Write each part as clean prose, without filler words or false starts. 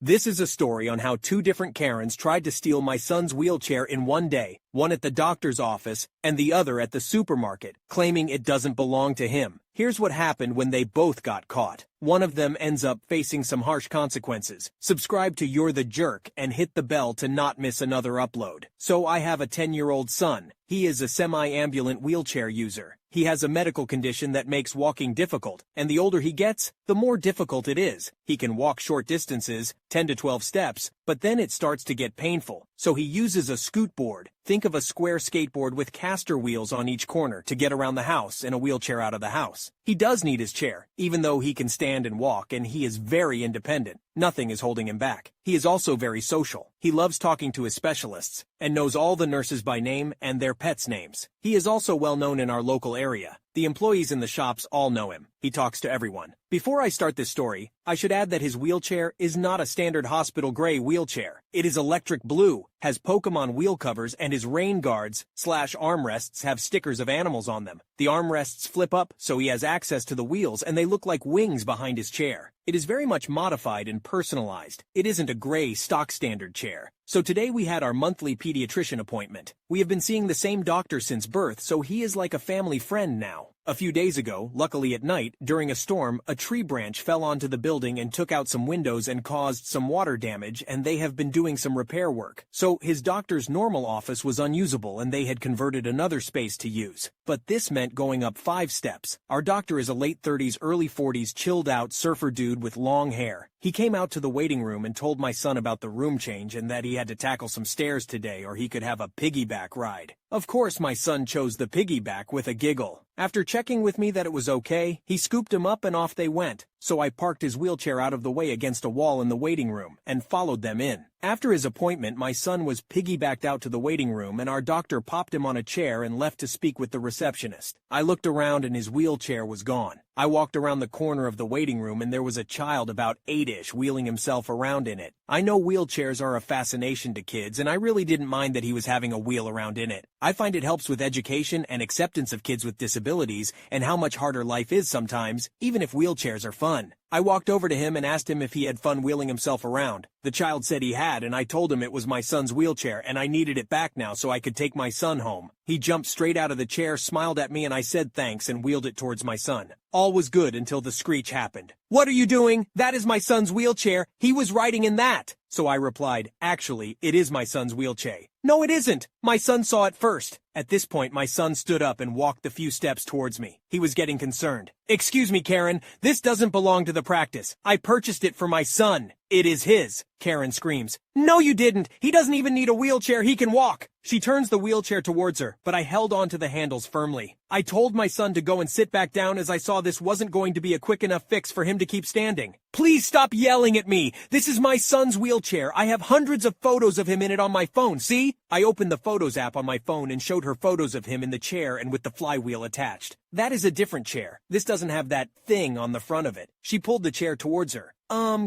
This is a story on how two different Karens tried to steal my son's wheelchair in one day, one at the doctor's office and the other at the supermarket, claiming it doesn't belong to him. Here's what happened when they both got caught. One of them ends up facing some harsh consequences. Subscribe to You're the Jerk and hit the bell to not miss another upload. So I have a 10-year-old son. He is a semi-ambulant wheelchair user. He has a medical condition that makes walking difficult, and the older he gets, the more difficult it is. He can walk short distances, 10 to 12 steps, but then it starts to get painful. So he uses a scoot board. Think of a square skateboard with caster wheels on each corner to get around the house and a wheelchair out of the house. He does need his chair, even though he can stand and walk, and he is very independent. Nothing is holding him back. He is also very social. He loves talking to his specialists and knows all the nurses by name and their pets' names. He is also well known in our local area. The employees in the shops all know him. He talks to everyone. Before I start this story, I should add that his wheelchair is not a standard hospital gray wheelchair. It is electric blue, has Pokemon wheel covers, and his rain guards / armrests have stickers of animals on them. The armrests flip up so he has access to the wheels, and they look like wings behind his chair. It is very much modified and personalized. It isn't a gray stock standard chair. So today we had our monthly pediatrician appointment. We have been seeing the same doctor since birth, so he is like a family friend now. A few days ago, luckily at night, during a storm, a tree branch fell onto the building and took out some windows and caused some water damage, and they have been doing some repair work. So his doctor's normal office was unusable and they had converted another space to use. But this meant going up 5 steps. Our doctor is a late 30s, early 40s chilled out surfer dude with long hair. He came out to the waiting room and told my son about the room change and that he had to tackle some stairs today or he could have a piggyback ride. Of course my son chose the piggyback with a giggle. After checking with me that it was okay, he scooped him up and off they went. So I parked his wheelchair out of the way against a wall in the waiting room and followed them in. After his appointment, my son was piggybacked out to the waiting room and our doctor popped him on a chair and left to speak with the receptionist. I looked around and his wheelchair was gone. I walked around the corner of the waiting room and there was a child about 8-ish wheeling himself around in it. I know wheelchairs are a fascination to kids and I really didn't mind that he was having a wheel around in it. I find it helps with education and acceptance of kids with disabilities and how much harder life is sometimes, even if wheelchairs are fun. I walked over to him and asked him if he had fun wheeling himself around. The child said he had, and I told him it was my son's wheelchair and I needed it back now so I could take my son home. He jumped straight out of the chair, smiled at me, and I said thanks and wheeled it towards my son. All was good until the screech happened. "What are you doing? That is my son's wheelchair. He was riding in that." So I replied, "Actually, it is my son's wheelchair." "No, it isn't. My son saw it first." At this point, my son stood up and walked the few steps towards me. He was getting concerned. "Excuse me, Karen. This doesn't belong to the practice. I purchased it for my son. It is his." Karen screams. "No, you didn't. He doesn't even need a wheelchair. He can walk." She turns the wheelchair towards her, but I held onto the handles firmly. I told my son to go and sit back down as I saw this wasn't going to be a quick enough fix for him to keep standing. "Please stop yelling at me. This is my son's wheelchair. I have hundreds of photos of him in it on my phone. See?" I opened the Photos app on my phone and showed her photos of him in the chair and with the flywheel attached. "That is a different chair. This doesn't have that thing on the front of it." She pulled the chair towards her.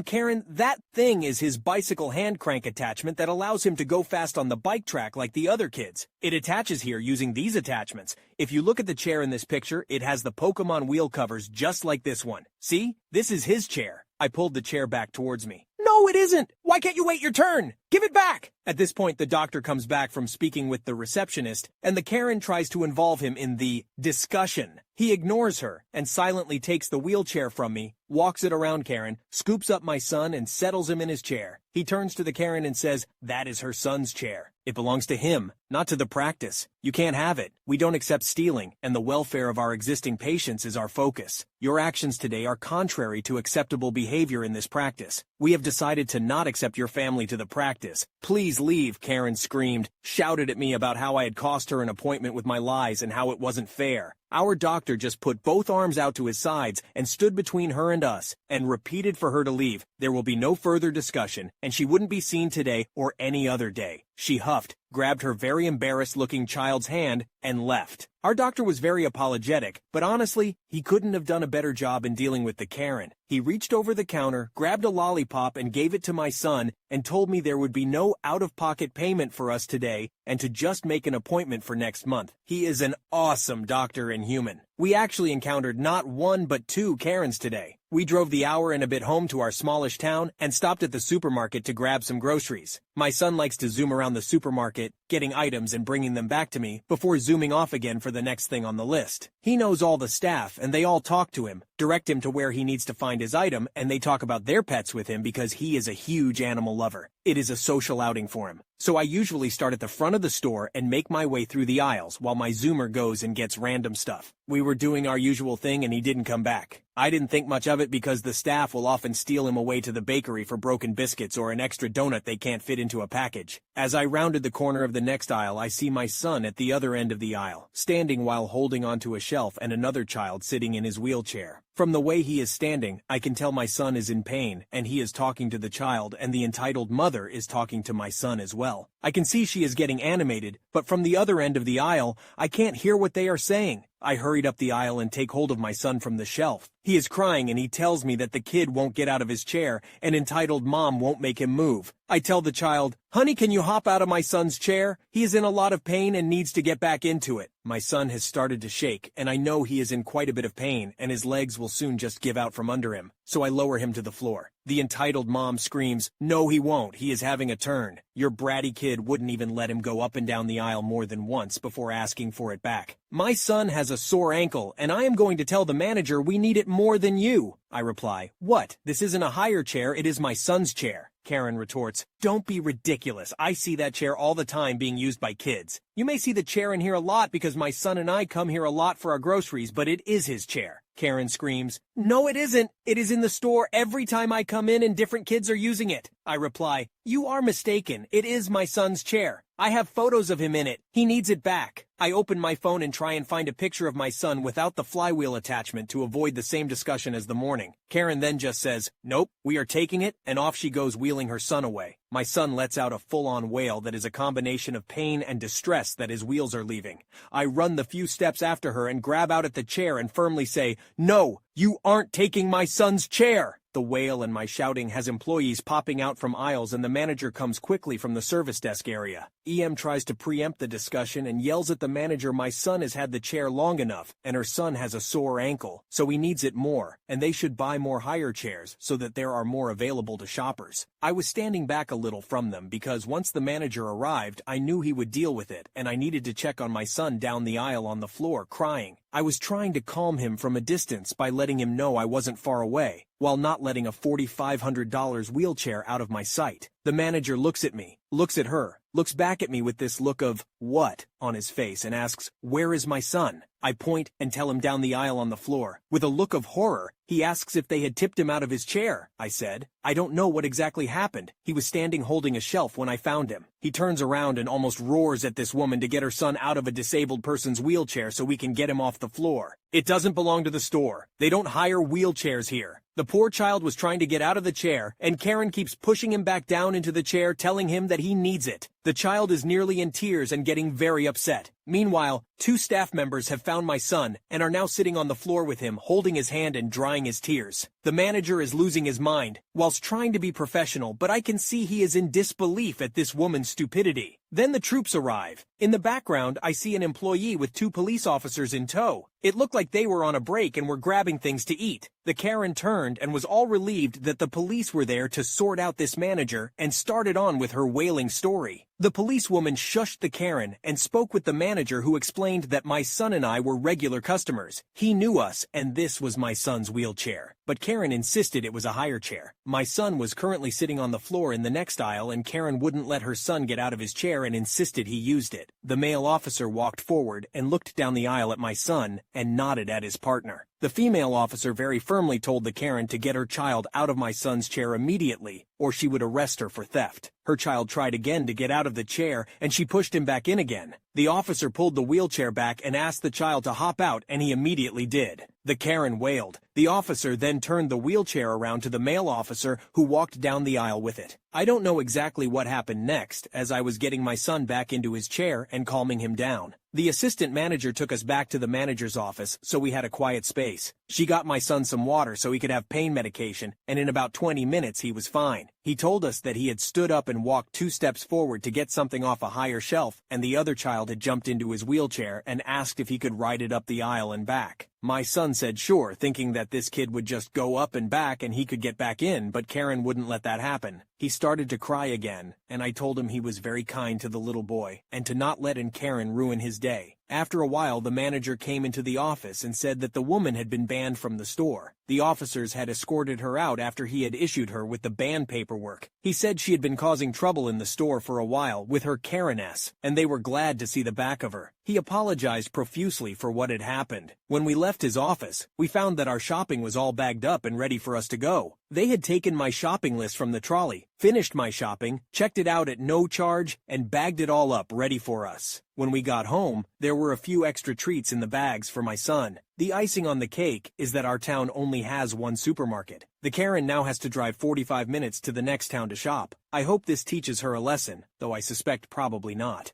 Karen, that thing is his bicycle hand crank attachment that allows him to go fast on the bike track like the other kids. It attaches here using these attachments. If you look at the chair in this picture, it has the Pokemon wheel covers just like this one. See? This is his chair." I pulled the chair back towards me. "No, it isn't. Why can't you wait your turn? Give it back." At this point, the doctor comes back from speaking with the receptionist, and the Karen tries to involve him in the discussion. He ignores her and silently takes the wheelchair from me, walks it around Karen, scoops up my son, and settles him in his chair. He turns to the Karen and says, "That is her son's chair. It belongs to him, not to the practice. You can't have it. We don't accept stealing, and the welfare of our existing patients is our focus. Your actions today are contrary to acceptable behavior in this practice. We have decided to not accept your family to the practice. Please leave," Karen screamed, shouted at me about how I had cost her an appointment with my lies and how it wasn't fair. Our doctor just put both arms out to his sides and stood between her and us, and repeated for her to leave. There will be no further discussion, and she wouldn't be seen today or any other day. She huffed, grabbed her very embarrassed-looking child's hand, and left. Our doctor was very apologetic, but honestly, he couldn't have done a better job in dealing with the Karen. He reached over the counter, grabbed a lollipop, and gave it to my son, and told me there would be no out-of-pocket payment for us today, and to just make an appointment for next month. He is an awesome doctor and human. We actually encountered not one but two Karens today. We drove the hour and a bit home to our smallish town and stopped at the supermarket to grab some groceries. My son likes to zoom around the supermarket, getting items and bringing them back to me before zooming off again for the next thing on the list. He knows all the staff and they all talk to him, direct him to where he needs to find his item, and they talk about their pets with him because he is a huge animal lover. It is a social outing for him. So I usually start at the front of the store and make my way through the aisles while my zoomer goes and gets random stuff. We were doing our usual thing and he didn't come back. I didn't think much of it because the staff will often steal him away to the bakery for broken biscuits or an extra donut they can't fit into a package. As I rounded the corner of the next aisle, I see my son at the other end of the aisle, standing while holding onto a shelf, and another child sitting in his wheelchair. From the way he is standing, I can tell my son is in pain, and he is talking to the child, and the entitled mother is talking to my son as well. I can see she is getting animated, but from the other end of the aisle, I can't hear what they are saying. I hurried up the aisle and take hold of my son from the shelf. He is crying and he tells me that the kid won't get out of his chair and entitled mom won't make him move. I tell the child, "Honey, can you hop out of my son's chair? He is in a lot of pain and needs to get back into it." My son has started to shake, and I know he is in quite a bit of pain and his legs will soon just give out from under him, so I lower him to the floor. The entitled mom screams, "No, he won't. He is having a turn. Your bratty kid wouldn't even let him go up and down the aisle more than once before asking for it back. My son has a sore ankle, and I am going to tell the manager we need it more than you." I reply, "What? This isn't a hire chair, it is my son's chair." Karen retorts, "Don't be ridiculous. I see that chair all the time being used by kids. You may see the chair in here a lot because my son and I come here a lot for our groceries, but it is his chair." Karen screams, "No, it isn't. It is in the store every time I come in and different kids are using it." I reply, "You are mistaken. It is my son's chair. I have photos of him in it. He needs it back." I open my phone and try and find a picture of my son without the flywheel attachment to avoid the same discussion as the morning. Karen then just says, "Nope, we are taking it," and off she goes wheeling her son away. My son lets out a full-on wail that is a combination of pain and distress that his wheels are leaving. I run the few steps after her and grab out at the chair and firmly say, "No, you aren't taking my son's chair." The wail and my shouting has employees popping out from aisles, and the manager comes quickly from the service desk area. EM tries to preempt the discussion and yells at the manager my son has had the chair long enough, and her son has a sore ankle, so he needs it more, and they should buy more hire chairs so that there are more available to shoppers. I was standing back a little from them because once the manager arrived, I knew he would deal with it, and I needed to check on my son down the aisle on the floor crying. I was trying to calm him from a distance by letting him know I wasn't far away, while not letting a $4,500 wheelchair out of my sight. The manager looks at me, looks at her, looks back at me with this look of, "What?" on his face and asks, "Where is my son?" I point and tell him down the aisle on the floor. With a look of horror, he asks if they had tipped him out of his chair. I said, "I don't know what exactly happened. He was standing holding a shelf when I found him." He turns around and almost roars at this woman to get her son out of a disabled person's wheelchair so we can get him off the floor. "It doesn't belong to the store. They don't hire wheelchairs here." The poor child was trying to get out of the chair, and Karen keeps pushing him back down into the chair, telling him that he needs it. The child is nearly in tears and getting very upset. Meanwhile, 2 staff members have found my son and are now sitting on the floor with him, holding his hand and drying his tears. The manager is losing his mind, whilst trying to be professional, but I can see he is in disbelief at this woman's stupidity. Then the troops arrive. In the background, I see an employee with 2 police officers in tow. It looked like they were on a break and were grabbing things to eat. The Karen turned and was all relieved that the police were there to sort out this manager and started on with her wailing story. The policewoman shushed the Karen and spoke with the manager, who explained that my son and I were regular customers. He knew us and this was my son's wheelchair. But Karen insisted it was a hire chair. My son was currently sitting on the floor in the next aisle and Karen wouldn't let her son get out of his chair and insisted he used it. The male officer walked forward and looked down the aisle at my son and nodded at his partner. The female officer very firmly told the Karen to get her child out of my son's chair immediately, or she would arrest her for theft. Her child tried again to get out of the chair, and she pushed him back in again. The officer pulled the wheelchair back and asked the child to hop out, and he immediately did. The Karen wailed, The officer then turned the wheelchair around to the male officer who walked down the aisle with it. I don't know exactly what happened next, as I was getting my son back into his chair and calming him down. The assistant manager took us back to the manager's office, so we had a quiet space. She got my son some water so he could have pain medication, and in about 20 minutes he was fine. He told us that he had stood up and walked 2 steps forward to get something off a higher shelf, and the other child had jumped into his wheelchair and asked if he could ride it up the aisle and back. My son said sure, thinking that this kid would just go up and back and he could get back in, but Karen wouldn't let that happen. He started to cry again, and I told him he was very kind to the little boy, and to not let Karen ruin his day. After a while, the manager came into the office and said that the woman had been banned from the store. The officers had escorted her out after he had issued her with the ban paperwork. He said she had been causing trouble in the store for a while with her Karen-ess, and they were glad to see the back of her. He apologized profusely for what had happened. When we left his office, we found that our shopping was all bagged up and ready for us to go. They had taken my shopping list from the trolley, finished my shopping, checked it out at no charge, and bagged it all up ready for us. When we got home, there were a few extra treats in the bags for my son. The icing on the cake is that our town only has one supermarket. The Karen now has to drive 45 minutes to the next town to shop. I hope this teaches her a lesson, though I suspect probably not.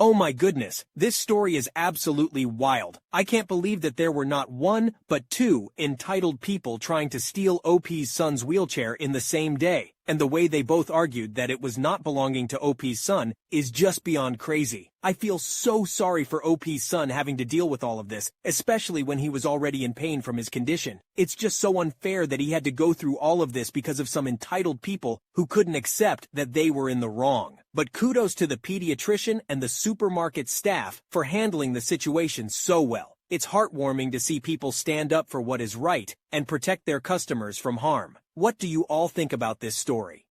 Oh my goodness, this story is absolutely wild. I can't believe that there were not one, but 2 entitled people trying to steal OP's son's wheelchair in the same day, and the way they both argued that it was not belonging to OP's son is just beyond crazy. I feel so sorry for OP's son having to deal with all of this, especially when he was already in pain from his condition. It's just so unfair that he had to go through all of this because of some entitled people who couldn't accept that they were in the wrong. But kudos to the pediatrician and the supermarket staff for handling the situation so well. It's heartwarming to see people stand up for what is right and protect their customers from harm. What do you all think about this story?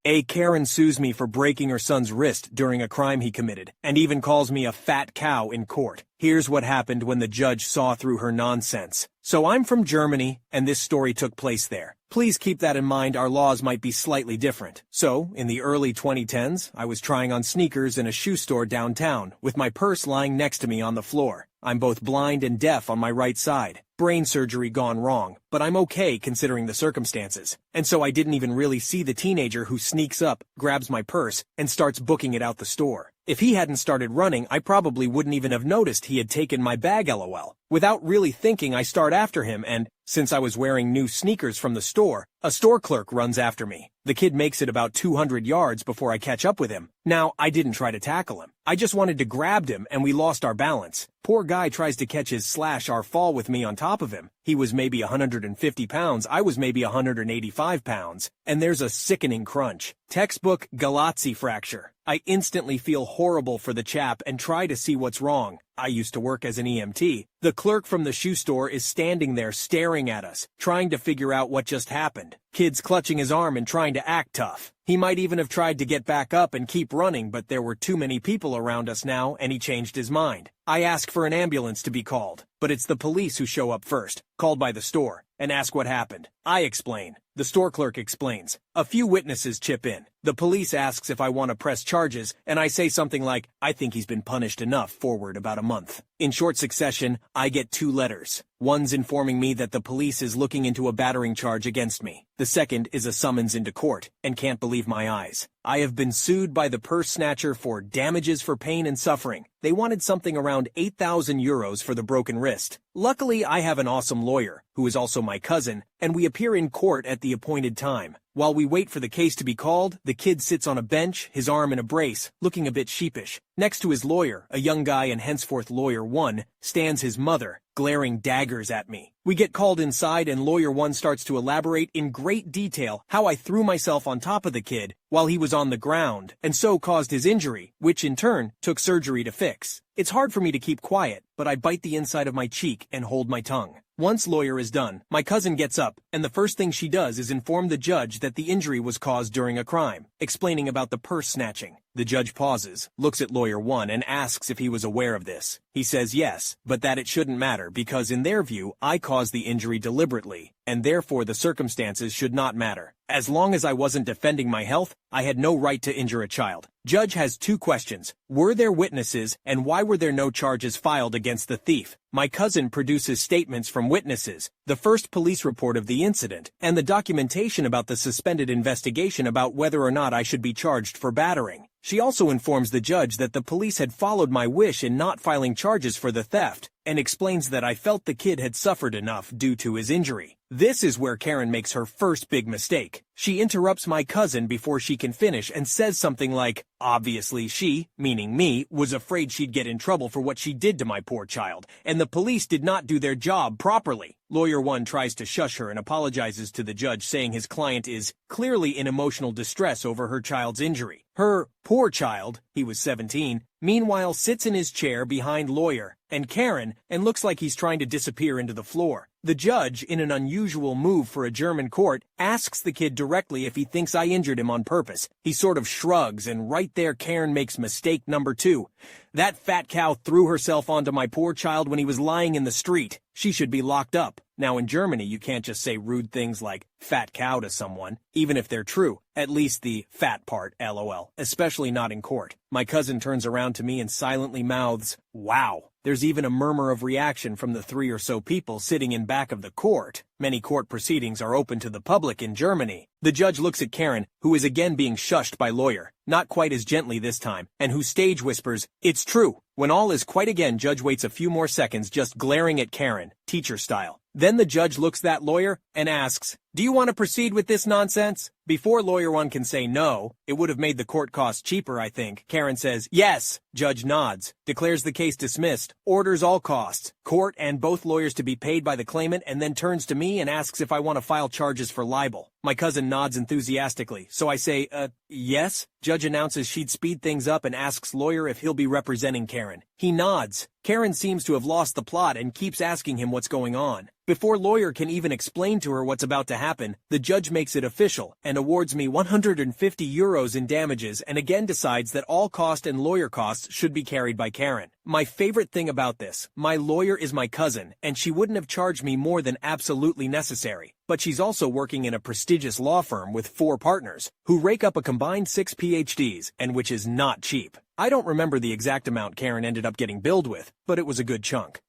A Karen sues me for breaking her son's wrist during a crime he committed, and even calls me a fat cow in court. Here's what happened when the judge saw through her nonsense. So I'm from Germany, and this story took place there. Please keep that in mind, our laws might be slightly different. So, in the early 2010s, I was trying on sneakers in a shoe store downtown, with my purse lying next to me on the floor. I'm both blind and deaf on my right side. Brain surgery gone wrong, but I'm okay considering the circumstances. And so I didn't even really see the teenager who sneaks up, grabs my purse, and starts booking it out the store. If he hadn't started running, I probably wouldn't even have noticed he had taken my bag, lol. Without really thinking, I start after him and, since I was wearing new sneakers from the store, a store clerk runs after me. The kid makes it about 200 yards before I catch up with him. Now, I didn't try to tackle him. I just wanted to grab him and we lost our balance. Poor guy tries to catch his / fall with me on top of him. He was maybe 150 pounds, I was maybe 185 pounds, and there's a sickening crunch. Textbook Galazzi fracture. I instantly feel horrible for the chap and try to see what's wrong. I used to work as an EMT. The clerk from the shoe store is standing there staring at us, trying to figure out what just happened. Kid's clutching his arm and trying to act tough. He might even have tried to get back up and keep running, but there were too many people around us now and he changed his mind. I ask for an ambulance to be called, but it's the police who show up first, called by the store, and ask what happened. I explain. The store clerk explains. A few witnesses chip in. The police asks if I want to press charges, and I say something like, I think he's been punished enough, forward about a month. In short succession, I get 2 letters. One's informing me that the police is looking into a battering charge against me. The second is a summons into court, and can't believe my eyes. I have been sued by the purse snatcher for damages for pain and suffering. They wanted something around 8,000 euros for the broken wrist. Luckily, I have an awesome lawyer, who is also my cousin, and we appear in court at the appointed time. While we wait for the case to be called, the kid sits on a bench, his arm in a brace, looking a bit sheepish. Next to his lawyer, a young guy and henceforth Lawyer 1, stands his mother, glaring daggers at me. We get called inside and Lawyer 1 starts to elaborate in great detail how I threw myself on top of the kid while he was on the ground, and so caused his injury, which in turn took surgery to fix. It's hard for me to keep quiet, but I bite the inside of my cheek and hold my tongue. Once Lawyer is done, my cousin gets up, and the first thing she does is inform the judge that the injury was caused during a crime, explaining about the purse snatching. The judge pauses, looks at lawyer 1 and asks if he was aware of this. He says yes, but that it shouldn't matter because in their view, I caused the injury deliberately, and therefore the circumstances should not matter. As long as I wasn't defending my health, I had no right to injure a child. Judge has 2 questions. Were there witnesses, and why were there no charges filed against the thief? My cousin produces statements from witnesses, the first police report of the incident, and the documentation about the suspended investigation about whether or not I should be charged for battering. She also informs the judge that the police had followed my wish in not filing charges for the theft, and explains that I felt the kid had suffered enough due to his injury. This is where Karen makes her first big mistake. She interrupts my cousin before she can finish and says something like, obviously she, meaning me, was afraid she'd get in trouble for what she did to my poor child, and the police did not do their job properly. Lawyer 1 tries to shush her and apologizes to the judge, saying his client is clearly in emotional distress over her child's injury. Her poor child, he was 17, meanwhile sits in his chair behind lawyer and Karen and looks like he's trying to disappear into the floor. The judge, in an unusual move for a German court, asks the kid directly if he thinks I injured him on purpose. He sort of shrugs, and right there Karen makes mistake number 2. That fat cow threw herself onto my poor child when he was lying in the street. She should be locked up. Now in Germany you can't just say rude things like fat cow to someone, even if they're true. At least the fat part, lol. Especially not in court. My cousin turns around to me and silently mouths, wow. There's even a murmur of reaction from the 3 or so people sitting in back of the court. Many court proceedings are open to the public in Germany. The judge looks at Karen, who is again being shushed by lawyer, not quite as gently this time, and who stage whispers, it's true. When all is quiet again, judge waits a few more seconds just glaring at Karen, teacher style. Then the judge looks at lawyer and asks, do you want to proceed with this nonsense? Before lawyer 1 can say no, it would have made the court cost cheaper, I think. Karen says, yes. Judge nods, declares the case dismissed, orders all costs, court and both lawyers to be paid by the claimant, and then turns to me and asks if I want to file charges for libel. My cousin nods enthusiastically, so I say, yes. Judge announces she'd speed things up and asks lawyer if he'll be representing Karen. He nods. Karen seems to have lost the plot and keeps asking him what's going on. Before lawyer can even explain to her what's about to happen, the judge makes it official and awards me €150 in damages and again decides that all cost and lawyer costs should be carried by Karen. My favorite thing about this, my lawyer is my cousin, and she wouldn't have charged me more than absolutely necessary. But she's also working in a prestigious law firm with 4 partners, who rake up a combined 6 PhDs, and which is not cheap. I don't remember the exact amount Karen ended up getting billed with, but it was a good chunk.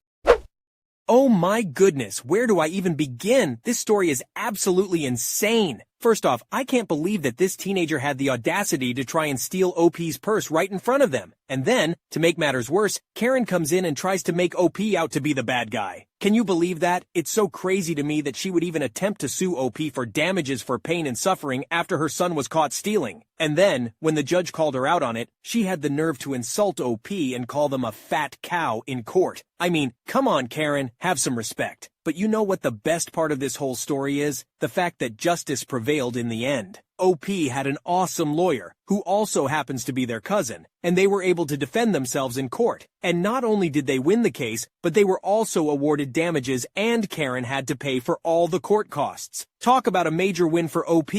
Oh my goodness, where do I even begin? This story is absolutely insane. First off, I can't believe that this teenager had the audacity to try and steal OP's purse right in front of them. And then, to make matters worse, Karen comes in and tries to make OP out to be the bad guy. Can you believe that? It's so crazy to me that she would even attempt to sue OP for damages for pain and suffering after her son was caught stealing. And then, when the judge called her out on it, she had the nerve to insult OP and call them a fat cow in court. I mean, come on, Karen, have some respect. But you know what the best part of this whole story is? The fact that justice prevailed in the end. OP had an awesome lawyer, who also happens to be their cousin, and they were able to defend themselves in court. And not only did they win the case, but they were also awarded damages and Karen had to pay for all the court costs. Talk about a major win for OP.